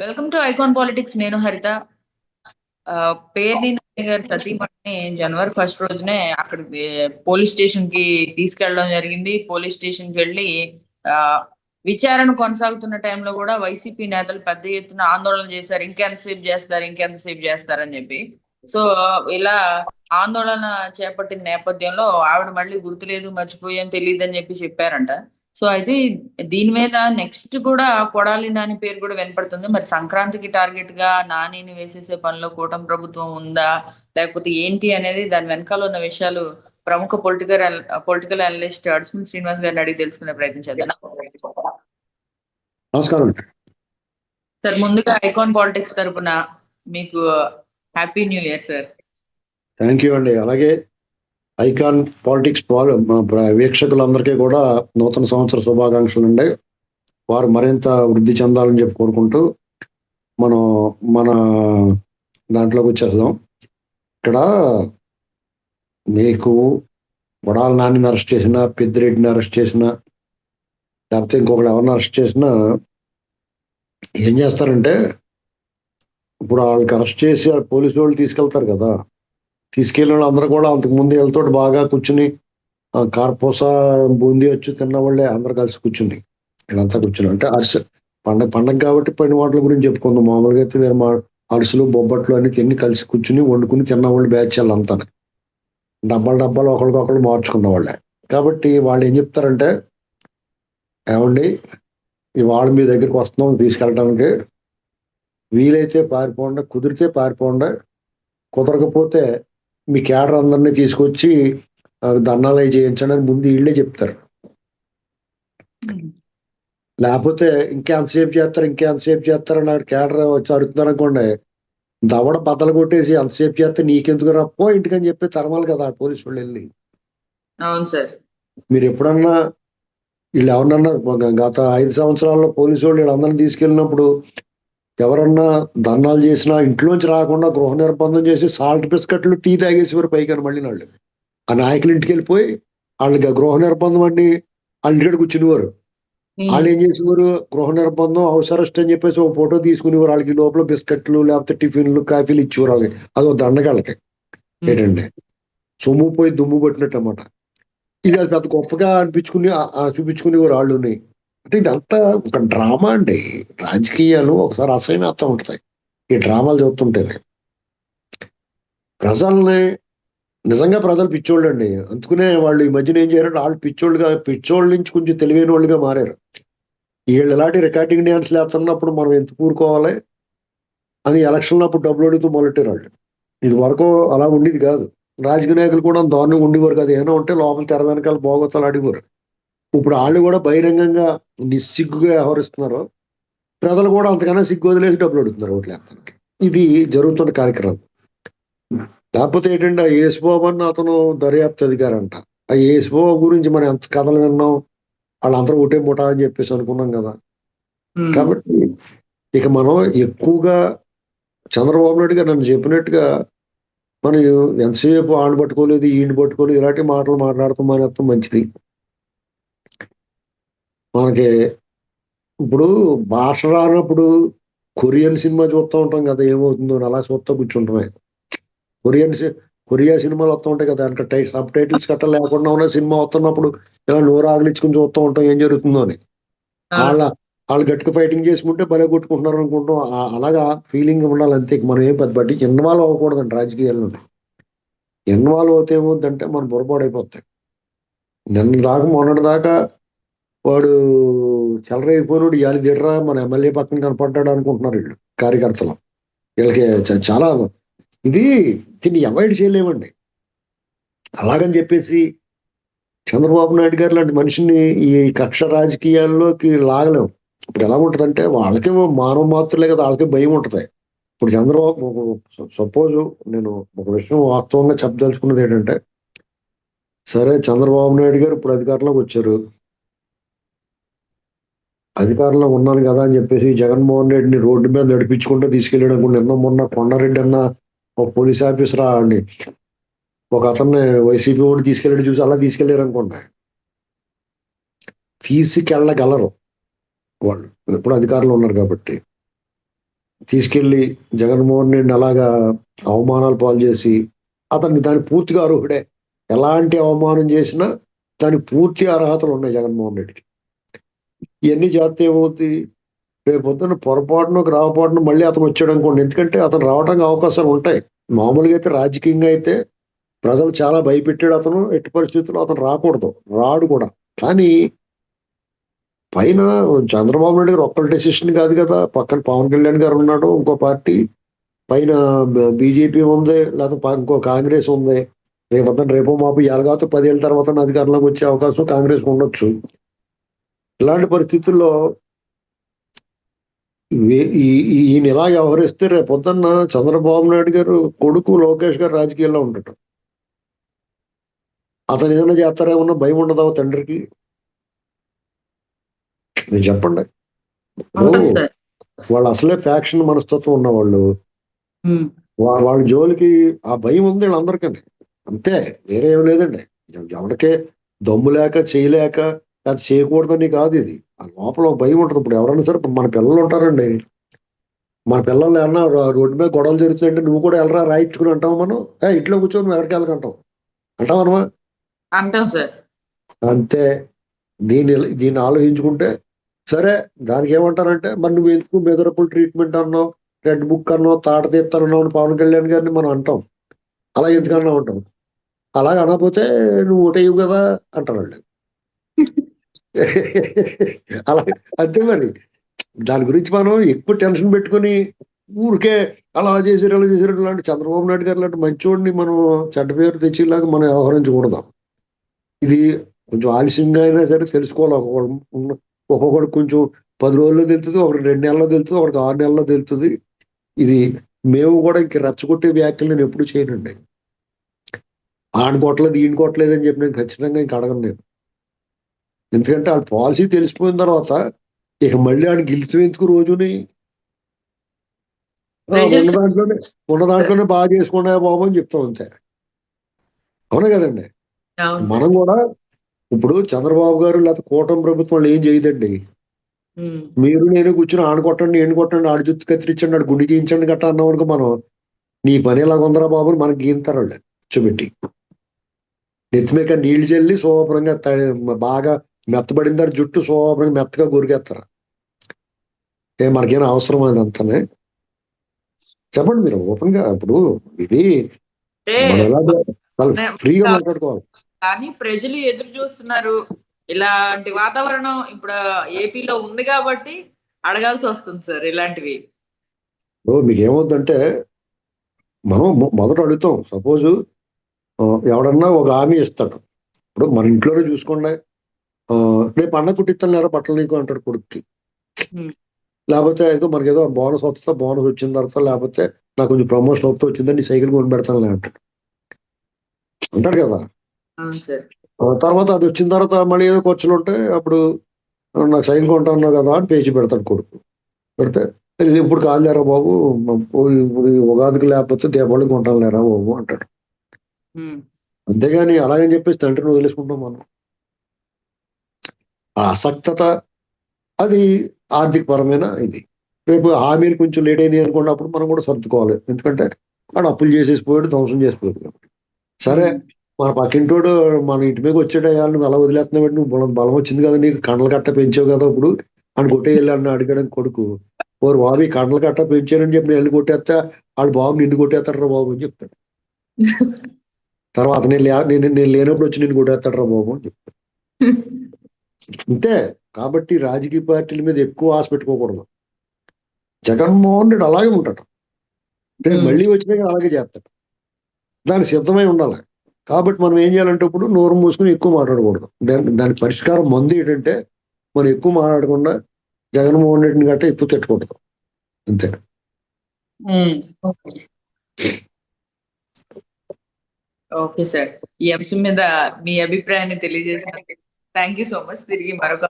Welcome to icon politics. నేను హరిత. పేర్ని నాని గారి సతీమణిని జనవరి 1 రోజునే అక్కడికి పోలీస్ స్టేషన్ కి తీసుకెళ్ళడం జరిగింది. పోలీస్ స్టేషన్ కి వెళ్ళి ఆ, విచారణ కొనసాగుతున్న టైంలో కూడా వైసీపీ నేతలు పెద్ద ఎత్తున ఆందోళన చేశారు. ఇంకెంతసేపు చేస్తారని చెప్పి. సో ఇలా ఆందోళన చేపట్టిన నేపథ్యంలో ఆవిడ మళ్ళీ గుర్తులేదు, మర్చిపోయాం, తెలియదు అని చెప్పి చెప్పారంట. సో అయితే దీని మీద నెక్స్ట్ కూడా కొడాలి నాని పేరు కూడా వినపడుతుంది. మరి సంక్రాంతికి టార్గెట్ గా నానిని వేసేసే పనిలో కూటమి ప్రభుత్వం ఉందా, లేకపోతే ఏంటి అనేది దాని వెనకాల ఉన్న విషయాలు ప్రముఖ పొలిటికల్ అనలిస్ట్ అడ్స్మిన్ శ్రీనివాస్ గారిని అడిగి తెలుసుకునే ప్రయత్నం చేద్దాం. నమస్కారం. సార్, ముందుగా ఐకాన్ పాలిటిక్స్ తరపున మీకు happy new year sir. Thank you అండి. అలాగే ఐకాన్ పాలిటిక్స్ వీక్షకులందరికీ కూడా నూతన సంవత్సర శుభాకాంక్షలు అండి. వారు మరింత వృద్ధి చెందాలని చెప్పి కోరుకుంటూ మనం మన దాంట్లోకి వచ్చేద్దాం. ఇక్కడ మీకు కొడాలి నానిని అరెస్ట్ చేసిన, పెద్దిరెడ్డిని అరెస్ట్ చేసిన, లేకపోతే ఇంకొకటి ఎవరిని అరెస్ట్ చేసినా ఏం చేస్తారంటే, ఇప్పుడు వాళ్ళకి అరెస్ట్ చేసి పోలీసు వాళ్ళు తీసుకెళ్తారు కదా, తీసుకెళ్ళిన వాళ్ళందరూ కూడా అంతకుముందు వీళ్ళతో బాగా కూర్చుని కార్పూస బూందీ వచ్చి తిన్న వాళ్ళే అందరు కలిసి కూర్చుని వీళ్ళంతా కూర్చుని అంటే పండగ కాబట్టి పైన వాటిల గురించి చెప్పుకుందాం. మామూలుగా అయితే వేరే అరుసులు బొబ్బట్లు అన్ని తిని కలిసి కూర్చుని వండుకుని తిన్నవాళ్ళు బ్యాచ్ వాళ్ళంతా డబ్బాలు ఒకరికొకరు మార్చుకున్న వాళ్ళే. కాబట్టి వాళ్ళు ఏం చెప్తారంటే, ఏమండి ఇవాళ మీ దగ్గరికి వస్తున్నాం తీసుకెళ్ళడానికి, వీలైతే పారిపోండి, కుదిరితే పారిపోండి, కుదరకపోతే మీ క్యాడర్ అందరినీ తీసుకొచ్చి ధర్నాలు చేయించండి అని ముందు వీళ్ళే చెప్తారు. లేకపోతే ఇంకెంతసేపు చేస్తారని నాడు క్యాడర్ వచ్చి అడుగుతున్నారు అనుకోండి, దవడ బద్దలు కొట్టేసి అంతసేపు చేస్తే నీకెందుకు రప్పో ఇంటికని చెప్పి తరమాలి కదా పోలీసు వాళ్ళు వెళ్ళి. అవును సార్. మీరు ఎప్పుడన్నా వీళ్ళు ఎవరన్నా గత 5 సంవత్సరాల్లో పోలీసు వాళ్ళు వీళ్ళందరినీ తీసుకెళ్ళినప్పుడు ఎవరన్నా ధర్నాలు చేసినా ఇంట్లోంచి రాకుండా గృహ నిర్బంధం చేసి సాల్ట్ బిస్కెట్లు టీ తాగేసేవారు పైగా మళ్ళీ వాళ్ళు ఆ నాయకులు ఇంటికి వెళ్ళిపోయి వాళ్ళకి గృహ నిర్బంధం అండి వాళ్ళ ఇంటికి కూర్చునేవారు. వాళ్ళు ఏం చేసేవారు, గృహ నిర్బంధం హౌస్ అరెస్ట్ అని చెప్పేసి ఒక ఫోటో తీసుకునేవారు. వాళ్ళకి లోపల బిస్కెట్లు లేకపోతే టిఫిన్లు కాఫీలు ఇచ్చేవారు. వాళ్ళకి అదో దండగాళ్ళకి ఏంటండి సొమ్ము పోయి దుమ్ము పట్టినట్టు అన్నమాట. ఇది అది పెద్ద గొప్పగా చూపించుకునేవారు వాళ్ళని. అంటే ఇదంతా ఒక డ్రామా అండి. రాజకీయాలు ఒకసారి అసహ్యమేస్తా ఉంటాయి ఈ డ్రామాలు చూస్తుంటేనే. ప్రజల్ని నిజంగా ప్రజలు పిచ్చోళ్ళు అండి. అందుకునే వాళ్ళు ఈ మధ్యన ఏం చేయారంటే వాళ్ళు పిచ్చోళ్ళ నుంచి కొంచెం తెలివైన వాళ్ళుగా మారారు. వీళ్ళు ఇలాంటి రికార్డింగ్ డ్యాన్స్ లేస్తున్నప్పుడు మనం ఎందుకు ఊరుకోవాలి అని ఎలక్షన్లో అప్పుడు డబ్బులు అడుగుతూ మొదలెట్టారు వాళ్ళు. ఇది వరకు అలా ఉండేది కాదు. రాజకీయ నాయకులు కూడా దారుణంగా ఉండేవారు కాదు. ఏమైనా ఉంటే లోపల తెర వెనకాల బోగొత్తాలు అడిగారు. ఇప్పుడు వాళ్ళు కూడా బహిరంగంగా నిస్సిగ్గుగా వ్యవహరిస్తున్నారు. ప్రజలు కూడా అంతకన్నా సిగ్గు వదిలేసి డబ్బులు అడుగుతున్నారు ఓట్లు వేస్తానికి. ఇది జరుగుతున్న కార్యక్రమం. లేకపోతే ఏంటంటే ఆ యేసుబాబు అన్న అతను దర్యాప్తు అధికారి అంట. ఆ యేసుబాబు గురించి మనం ఎంత కథలు విన్నాం, వాళ్ళందరూ ఒకటే ముఠా అని చెప్పేసి అనుకున్నాం కదా. కాబట్టి ఇక మనం ఎక్కువగా చంద్రబాబు నాయుడు గారు నన్ను చెప్పినట్టుగా మనం ఎంతసేపు ఆడిని పట్టుకోలేదు ఈయన పట్టుకోలేదు ఇలాంటి మాటలు మాట్లాడుతూ మానేస్తాం మంచిది. మనకి ఇప్పుడు భాష రానప్పుడు కొరియన్ సినిమా చూస్తూ ఉంటాం కదా, ఏమవుతుందో అలా చూస్తూ కూర్చుంటామే. కొరియా సినిమాలు వస్తూ ఉంటాయి కదా, అంటే సబ్ టైటిల్స్ గట్రా లేకుండా ఉన్న సినిమా వస్తున్నప్పుడు ఇలా నోరు ఆగలించుకుని చూస్తూ ఉంటాం ఏం జరుగుతుందో అని. వాళ్ళు గట్టిగా ఫైటింగ్ చేసుకుంటే భలే కొట్టుకుంటున్నారు అనుకుంటాం. అలాగా ఫీలింగ్ ఉండాలి అంతే. మనం ఏం పెద్ద బట్టి ఇన్వాల్వ్ అవ్వకూడదండి రాజకీయాల్లో. ఇన్వాల్వ్ అవుతే ఏమవుతుందంటే మన పొరపాడైపోతాయి. మొన్నటి దాకా వాడు చెలరైపోయినోడు ఇవాళ దిడరా మన ఎమ్మెల్యే పక్కన కనపడ్డాడు అనుకుంటున్నారు వీళ్ళు కార్యకర్తలు. వీళ్ళకి చాలా దీన్ని అవాయిడ్ చేయలేమండి. అలాగని చెప్పేసి చంద్రబాబు నాయుడు గారు లాంటి మనిషిని ఈ కక్ష రాజకీయాల్లోకి లాగలేము. ఇప్పుడు ఎలా ఉంటదంటే వాళ్ళకే మానవ మాత్రలే కదా, వాళ్ళకే భయం ఉంటది. ఇప్పుడు చంద్రబాబు సపోజ్ నేను ఒక విషయం వాస్తవంగా చెప్పదలుచుకున్నది ఏంటంటే, సరే చంద్రబాబు నాయుడు గారు ఇప్పుడు అధికారంలోకి వచ్చారు, అధికారంలో ఉన్నాను కదా అని చెప్పేసి జగన్మోహన్ రెడ్డిని రోడ్డు మీద నడిపించుకుంటూ తీసుకెళ్ళాడు అనుకుంటే, నిన్న మొన్న కొండారెడ్డి అన్న ఒక పోలీస్ ఆఫీసర్ అండి ఒక అతన్ని వైసీపీ వాడు తీసుకెళ్ళాడు చూసి అలా తీసుకెళ్లారు అనుకోండి, తీసుకెళ్ళగలరు వాళ్ళు ఎప్పుడు అధికారంలో ఉన్నారు కాబట్టి. తీసుకెళ్లి జగన్మోహన్ రెడ్డిని అలాగా అవమానాలు పాలు చేసి అతనికి దానికి పూర్తిగా అర్హుడే. ఎలాంటి అవమానం చేసినా దానికి పూర్తి అర్హతలు ఉన్నాయి జగన్మోహన్ రెడ్డికి. ఇవన్నీ చేస్తే ఏమవుతుంది, రేపు పొద్దున్న పొరపాటున గ్రహపాటున మళ్ళీ అతను వచ్చాడు అనుకోండి, ఎందుకంటే అతను రావడానికి అవకాశాలు ఉంటాయి. మామూలుగా అయితే రాజకీయంగా అయితే ప్రజలు చాలా భయపెట్టాడు అతను, ఎట్టి పరిస్థితుల్లో అతను రాకూడదు, రాడు కూడా. కానీ పైన చంద్రబాబు నాయుడు గారు ఒక్కరి డెసిషన్ కాదు కదా, పక్కన పవన్ కళ్యాణ్ గారు ఉన్నాడు, ఇంకో పార్టీ పైన బీజేపీ ఉంది, లేకపోతే ఇంకో కాంగ్రెస్ ఉంది. రేపో మాపు ఎలాగో 10 ఏళ్ళ తర్వాత అధికారంలోకి వచ్చే అవకాశం కాంగ్రెస్ ఉండొచ్చు. ఇలాంటి పరిస్థితుల్లో ఈయన ఇలా వ్యవహరిస్తే రేపు పొద్దున్న చంద్రబాబు నాయుడు గారు కొడుకు లోకేష్ గారు రాజకీయాల్లో ఉండటం, అతను ఏదైనా చేస్తారేమన్నా భయం ఉండదా తండ్రికి? మీరు చెప్పండి. ఉంటుంది సార్. వాళ్ళు అసలే ఫ్యాక్షన్ మనస్తత్వం ఉన్నవాళ్ళు, వాళ్ళ జోలికి ఆ భయం ఉంది వీళ్ళందరికీ. అంతే, వేరే ఏం లేదండి. ఎవరికే దమ్ము లేక చేయలేక అది చేయకూడదని కాదు, ఇది ఆ లోపల ఒక భయం ఉంటుంది. ఇప్పుడు ఎవరైనా సరే, మన పిల్లలు ఉంటారండి, మన పిల్లలు ఏమన్నా రోడ్డు మీద గొడవలు జరుగుతుందంటే నువ్వు కూడా వెళ్ళరా రాయించుకుని అంటావు. మనం ఇంట్లో కూర్చొని నువ్వు ఎక్కడికి వెళ్ళకంటావు అంటావు అనమా? అంటాం సార్. అంతే. దీన్ని ఆలోచించుకుంటే సరే. దానికి ఏమంటారంటే, మరి నువ్వు ఎందుకు మెదరపుల్ ట్రీట్మెంట్ అన్నావు, రెడ్ బుక్ అన్నావు, తాట తీస్తానన్నావు పవన్ కళ్యాణ్ గారిని మనం అంటాం. అలా ఎందుకన్నా ఉంటాం. అలాగ అనకపోతే నువ్వు ఓటేయవు కదా అంటారు వాళ్ళు. అలా అంతే మరి. దాని గురించి మనం ఎక్కువ టెన్షన్ పెట్టుకుని ఊరికే అలా చేసారు అలా చేసారు ఇలాంటి చంద్రబాబు నాయుడు గారు లాంటి మంచోడిని మనం చెడ్డ పేరు తెచ్చేలాగా మనం వ్యవహరించకూడదు. ఇది కొంచెం ఆలస్యంగా అయినా సరే తెలుసుకోవాలి. ఒక్కొక్కడు కొంచెం 10 రోజుల్లో తెలుస్తుంది, ఒకటి 2 నెలల్లో తెలుస్తుంది, ఒకటి 6 నెలల్లో తెలుస్తుంది. ఇది మేము కూడా ఇంక రెచ్చగొట్టే వ్యాఖ్యలు నేను ఎప్పుడు చేయనండి. ఆడిని కొట్టలేదు ఈయన కొట్టలేదు అని చెప్పి నేను ఖచ్చితంగా ఇంక అడగను నేను. ఎందుకంటే వాళ్ళ పాలసీ తెలిసిపోయిన తర్వాత ఇక మళ్ళీ ఆడికి గెలిచేందుకు రోజుని ఉన్న దాంట్లోనే బాగా చేసుకున్నా బాబు అని చెప్తాం అంతే. అవునా కదండి? మనం కూడా ఇప్పుడు చంద్రబాబు గారు లేకపోతే కూటమి ప్రభుత్వం వాళ్ళు ఏం చేయదండి. మీరు నేను కూర్చొని ఆడు కొట్టండి ఏడు కొట్టండి, ఆడి జుత్తు కత్తిరించండి, ఆడు గుండి గీయించండి గట్ట అన్నాం అనుకో, మనం నీ పని ఎలా ఉందరా బాబు అని మనకి గీంతారు వాళ్ళు కూర్చోబెట్టి. నెత్తిమీక నీళ్లు చల్లి శుభ్రంగా బాగా మెత్తబడిన దాని జుట్టు శుభ్రంగా మెత్తగా గురికేస్తారు. మనకేనా అవసరం అదంతానే? చెప్పండి మీరు ఓపెన్ గా. ఇప్పుడు ఇది ఫ్రీగా మాట్లాడుకోవాలి. కానీ ప్రజలు ఎదురు చూస్తున్నారు. ఇలాంటి వాతావరణం ఇప్పుడు ఏపీలో ఉంది కాబట్టి అడగాల్సి వస్తుంది సార్ ఇలాంటివి. మీకు ఏమవుతుందంటే, మనం మొదట అడుగుతాం. సపోజ్ ఎవడన్నా ఒక హామీ ఇస్తాడు. ఇప్పుడు మన ఇంట్లోనే చూసుకోండి, రేపు అన్న కుట్టిస్తాను లేరా బట్టలు నీకు అంటాడు కొడుక్కి. లేకపోతే ఏదో మనకి ఏదో బోనస్ వస్తా, బోనస్ వచ్చిన తర్వాత లేకపోతే నాకు కొంచెం ప్రమోషన్ వచ్చిందని నీ సైకిల్ కొని పెడతాను అంటాడు కదా. తర్వాత అది వచ్చిన తర్వాత మళ్ళీ ఏదో ఖర్చులు ఉంటాయి. అప్పుడు నాకు సైకిల్ కొంటాను కదా అని పేచి పెడతాడు కొడుకు. పెడితే ఇప్పుడు కాదులేరా బాబు, ఇప్పుడు ఉగాదికి లేకపోతే దీపావళికి కొంటాను లేరా బాబు అంటాడు. అంతేగాని అలాగని చెప్పేసి తండ్రిని వదిలేసుకుంటాం మనం. ఆ ఆసక్తత అది ఆర్థిక పరమైన ఇది. రేపు హామీలు కొంచెం లేట్ అయినాయి అనుకున్నప్పుడు మనం కూడా సర్దుకోవాలి. ఎందుకంటే వాడు అప్పులు చేసేసిపోయాడు, ధ్వంసం చేసిపోయాడు. సరే, మన పక్కింటోడు మన ఇంటి మీద వచ్చాడు, నువ్వు ఎలా వదిలేస్తున్నావు, నువ్వు బలం వచ్చింది కదా నీకు, కండలు కట్ట పెంచావు కదా ఇప్పుడు అని కొట్టే వెళ్ళాలని అడిగాడని కొడుకు, ఓరు బాబు ఈ కండలు కట్ట పెంచానని చెప్పి నేను కొట్టేస్తా, వాడు బాబు నిన్ను కొట్టేస్తాడు రా బాబు అని చెప్తాడు. తర్వాత నేను లేనప్పుడు వచ్చి నిన్ను కొట్టేస్తాడు రా బాబు అని చెప్తాడు. అంతే. కాబట్టి రాజకీయ పార్టీల మీద ఎక్కువ ఆశ పెట్టుకోకూడదు. జగన్మోహన్ రెడ్డి అలాగే ఉంటాడు, రేపు మళ్ళీ వచ్చినాక అలాగే చేస్తాడు. దానికి సిద్ధమై ఉండాలి. కాబట్టి మనం ఏం చేయాలంటే ఇప్పుడు నోరు మూసుకుని ఎక్కువ మాట్లాడకూడదు. దాని పరిష్కారం మంది ఏంటంటే మనం ఎక్కువ మాట్లాడకుండా జగన్మోహన్ రెడ్డిని గట్ట ఎక్కువ తిట్టకూడదు. అంతే. ఓకే సార్, ఈ అంశం మీద మీ అభిప్రాయాన్ని తెలియజేసిన థ్యాంక్ యూ సో మచ్. తిరిగి మరొక